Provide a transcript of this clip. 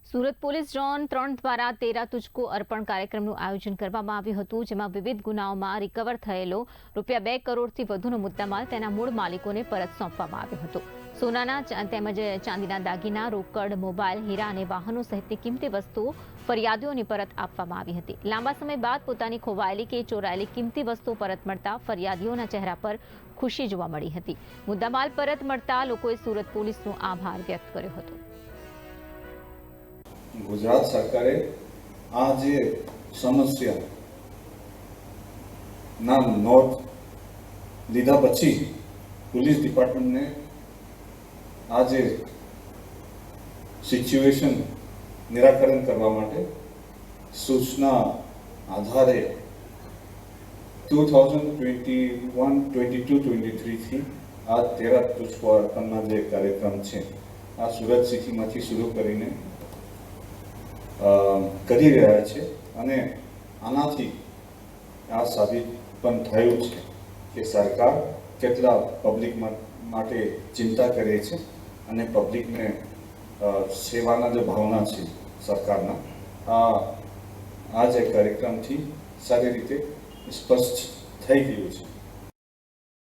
Surat police zone 3 દ્વારા 13 તુજકો અર્પણ કાર્યક્રમનું આયોજન કરવામાં આવ્યું હતું, જેમાં વિવિધ ગુનાઓમાં રિકવર થયેલો રૂપિયા 2 કરોડથી વધુનો મુદ્દામાલ તેના મૂળ માલિકોને પરત સોંપવામાં આવ્યો હતો. સોનાના તેમજ ચાંદીના દાગીના, રોકડ, મોબાઈલ, હીરા અને વાહનો સહિતની કિંમતી વસ્તુઓ ફરિયાદીઓને પરત આપવામાં આવી હતી. લાંબા સમય બાદ પોતાની ખોવાયેલી કે ચોરાયેલી કિંમતી વસ્તુઓ પરત મળતા ફરિયાદીઓના ચહેરા પર ખુશી જોવા મળી હતી. મુદ્દામાલ પરત મળતા લોકોએ સુરત પોલીસનો આભાર વ્યક્ત કર્યો હતો. ગુજરાત સરકારે આ જે સમસ્યા ના નોંધ લીધા પછી પોલીસ ડિપાર્ટમેન્ટને આ જે સિચ્યુએશન નિરાકરણ કરવા માટે સૂચના આધારે 2021-22-23 થી આ 13 તુજકો અર્પણના જે કાર્યક્રમ છે આ સુરત સિટીમાંથી શરૂ કરીને કરી રહ્યા છે અને આનાથી આ સાબિત પણ થયું છે કે સરકાર કેટલા પબ્લિક માટે ચિંતા કરે છે અને પબ્લિકને સેવાના જે ભાવના છે સરકારના આ જે કાર્યક્રમથી સારી રીતે સ્પષ્ટ થઈ ગયું છે.